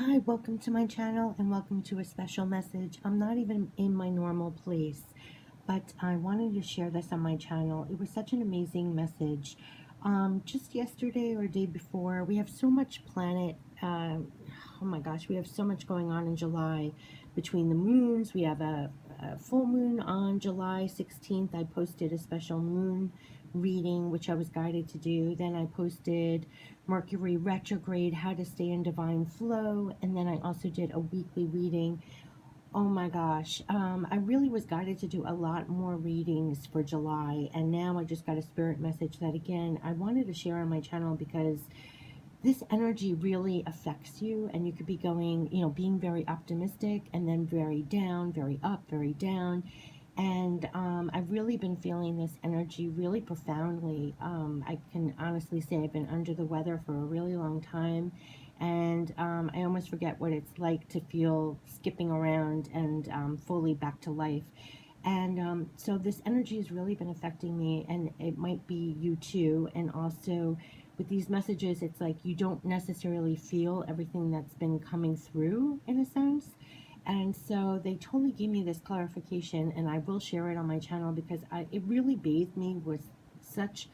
Hi, welcome to my channel and welcome to a special message. I'm not even in my normal place, but I wanted to share this on my channel. It was such an amazing message. Just yesterday or day before, we have so much planet, oh my gosh, we have so much going on in July between the moons. We have a full moon on July 16th. I posted a special moon reading, which I was guided to do. Then I posted Mercury retrograde, how to stay in divine flow. And then I also did a weekly reading. Oh my gosh, I really was guided to do a lot more readings for July, and now I just got a spirit message that again I wanted to share on my channel because this energy really affects you, and you could be going, being very optimistic and then very down, very up, very down. And I've really been feeling this energy really profoundly. I can honestly say I've been under the weather for a really long time, and I almost forget what it's like to feel skipping around and fully back to life. And so this energy has really been affecting me, and it might be you too. And also with these messages, it's like you don't necessarily feel everything that's been coming through in a sense. And so they totally gave me this clarification, and I will share it on my channel because it really bathed me with such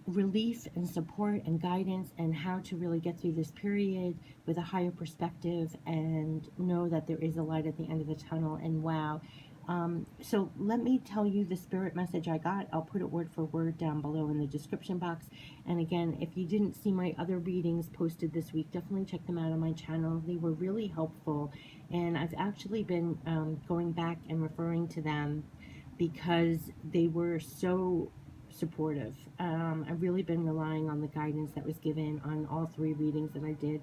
relief and support and guidance, and how to really get through this period with a higher perspective and know that there is a light at the end of the tunnel. And wow. So let me tell you the spirit message I got. I'll put it word for word down below in the description box. And again, if you didn't see my other readings posted this week, definitely check them out on my channel. They were really helpful, and I've actually been going back and referring to them because they were so supportive. I've really been relying on the guidance that was given on all three readings that I did.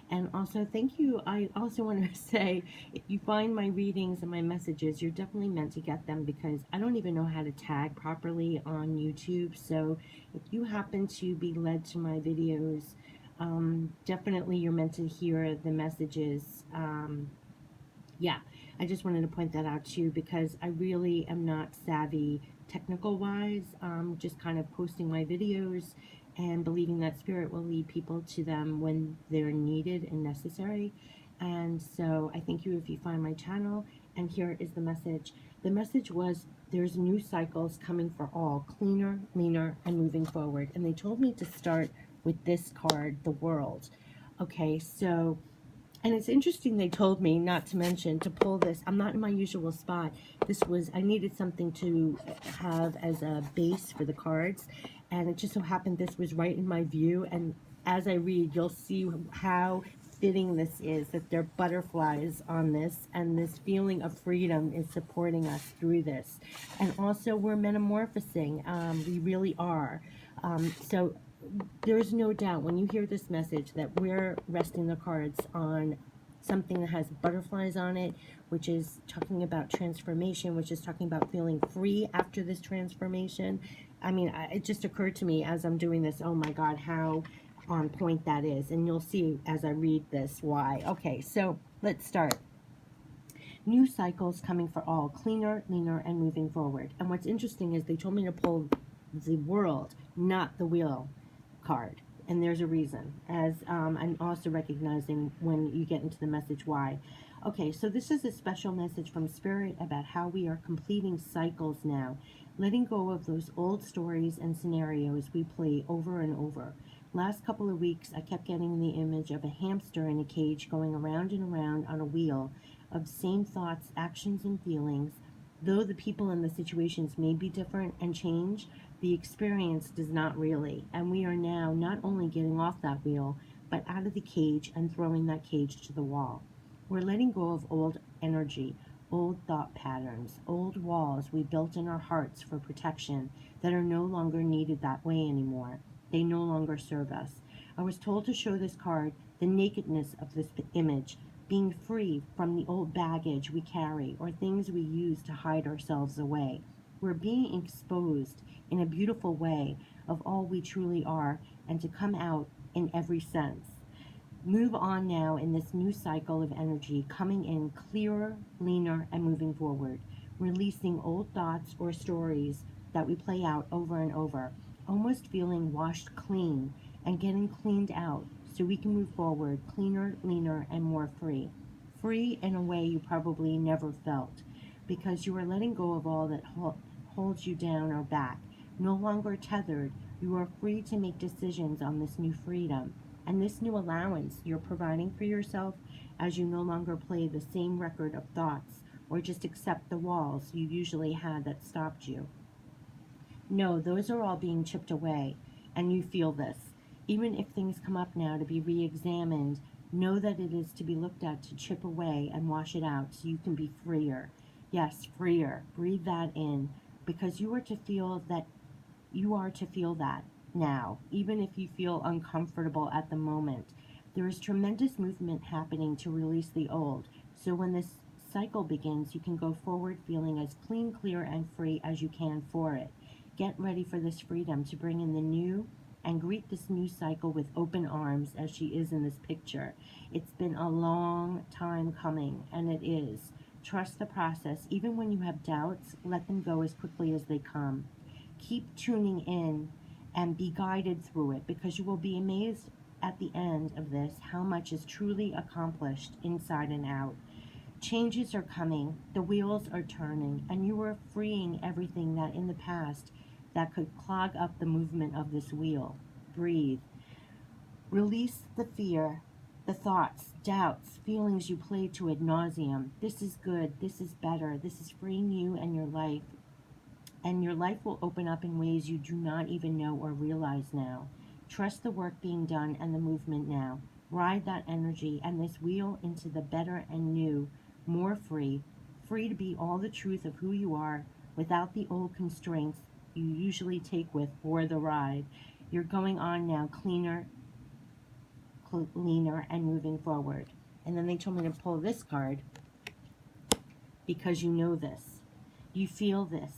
And also, thank you. I also want to say, if you find my readings and my messages, you're definitely meant to get them because I don't even know how to tag properly on YouTube. So if you happen to be led to my videos, definitely you're meant to hear the messages. Yeah, I just wanted to point that out too because I really am not savvy technical wise. Just kind of posting my videos and believing that spirit will lead people to them when they're needed and necessary. And so I thank you if you find my channel. And here is the message. The message was, there's new cycles coming for all, cleaner, leaner, and moving forward. And they told me to start with this card, the World. Okay, so, and it's interesting they told me not to mention to pull this. I'm not in my usual spot. This was, I needed something to have as a base for the cards, and it just so happened this was right in my view. And as I read, you'll see how fitting this is, that there are butterflies on this, and this feeling of freedom is supporting us through this. And also we're metamorphosing. We really are. So there's no doubt when you hear this message that we're resting the cards on something that has butterflies on it, which is talking about transformation, which is talking about feeling free after this transformation. I mean, it just occurred to me as I'm doing this, oh my God, how on point that is. And you'll see as I read this why. Okay, so let's start. New cycles coming for all, cleaner, leaner, and moving forward. And what's interesting is they told me to pull the World, not the Wheel card. And there's a reason, as I'm also recognizing when you get into the message why. Okay, so this is a special message from Spirit about how we are completing cycles now, letting go of those old stories and scenarios we play over and over. Last couple of weeks, I kept getting the image of a hamster in a cage going around and around on a wheel of same thoughts, actions, and feelings. Though the people and the situations may be different and change, the experience does not really. And we are now not only getting off that wheel, but out of the cage and throwing that cage to the wall. We're letting go of old energy, old thought patterns, old walls we built in our hearts for protection that are no longer needed that way anymore. They no longer serve us. I was told to show this card the nakedness of this image, being free from the old baggage we carry or things we use to hide ourselves away. We're being exposed in a beautiful way of all we truly are, and to come out in every sense. Move on now in this new cycle of energy, coming in clearer, leaner, and moving forward. Releasing old thoughts or stories that we play out over and over, almost feeling washed clean and getting cleaned out so we can move forward cleaner, leaner, and more free. Free in a way you probably never felt, because you are letting go of all that holds you down or back. No longer tethered, you are free to make decisions on this new freedom. And this new allowance you're providing for yourself, as you no longer play the same record of thoughts or just accept the walls you usually had that stopped you. No, those are all being chipped away, and you feel this. Even if things come up now to be re examined, know that it is to be looked at to chip away and wash it out so you can be freer. Yes, freer. Breathe that in, because you are to feel that now, even if you feel uncomfortable at the moment. There is tremendous movement happening to release the old, so when this cycle begins, you can go forward feeling as clean, clear, and free as you can for it. Get ready for this freedom to bring in the new and greet this new cycle with open arms as she is in this picture. It's been a long time coming, and it is. Trust the process. Even when you have doubts, let them go as quickly as they come. Keep tuning in and be guided through it, because you will be amazed at the end of this how much is truly accomplished inside and out. Changes are coming, the wheels are turning, and you are freeing everything that in the past that could clog up the movement of this wheel. Breathe. Release the fear, the thoughts, doubts, feelings you played to ad nauseum. This is good, this is better, this is freeing you and your life. And your life will open up in ways you do not even know or realize now. Trust the work being done and the movement now. Ride that energy and this wheel into the better and new, more free, free to be all the truth of who you are without the old constraints you usually take with for the ride. You're going on now cleaner, leaner, and moving forward. And then they told me to pull this card, because you know this. You feel this.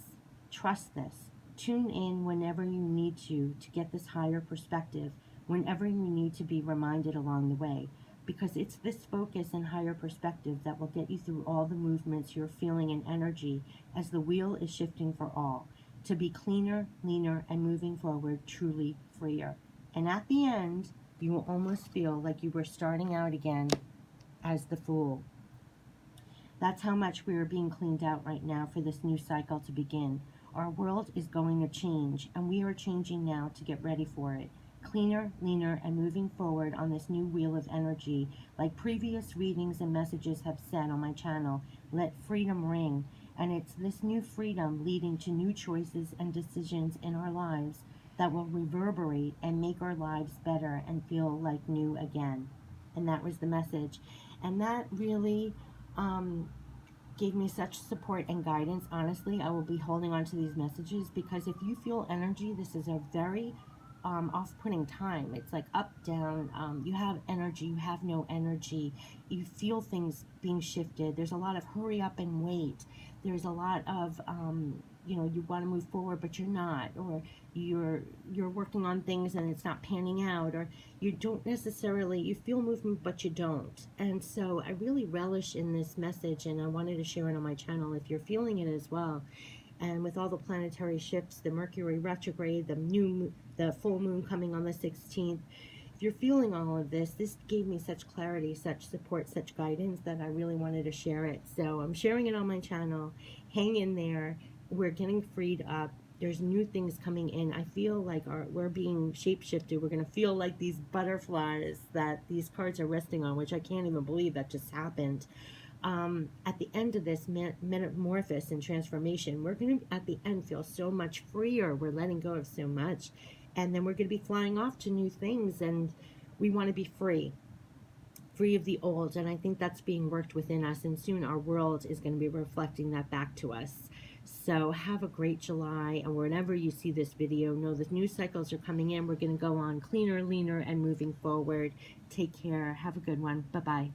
Trust this. Tune in whenever you need to get this higher perspective, whenever you need to be reminded along the way, because it's this focus and higher perspective that will get you through all the movements you're feeling in energy as the wheel is shifting for all, to be cleaner, leaner, and moving forward truly freer. And at the end, you will almost feel like you were starting out again as the Fool. That's how much we are being cleaned out right now for this new cycle to begin. Our world is going to change, and we are changing now to get ready for it. Cleaner, leaner, and moving forward on this new wheel of energy. Like previous readings and messages have said on my channel, let freedom ring. And it's this new freedom leading to new choices and decisions in our lives that will reverberate and make our lives better and feel like new again. And that was the message. And that really gave me such support and guidance. Honestly, I will be holding on to these messages, because if you feel energy, this is a very off-putting time. It's like up, down. You have energy, you have no energy. You feel things being shifted. There's a lot of hurry up and wait. There's a lot of you want to move forward but you're not, or you're working on things and it's not panning out, or you feel movement but you don't. And so I really relish in this message, and I wanted to share it on my channel if you're feeling it as well. And with all the planetary shifts, the Mercury retrograde, the full moon coming on the 16th, if you're feeling all of this, this gave me such clarity, such support, such guidance that I really wanted to share it. So I'm sharing it on my channel. Hang in there. We're getting freed up. There's new things coming in. I feel like we're being shapeshifted. We're going to feel like these butterflies that these cards are resting on, which I can't even believe that just happened. At the end of this metamorphosis and transformation, we're going to, at the end, feel so much freer. We're letting go of so much. And then we're going to be flying off to new things, and we want to be free of the old. And I think that's being worked within us, and soon our world is going to be reflecting that back to us. So have a great July, and whenever you see this video, know that new cycles are coming in. We're going to go on cleaner, leaner, and moving forward. Take care. Have a good one. Bye-bye.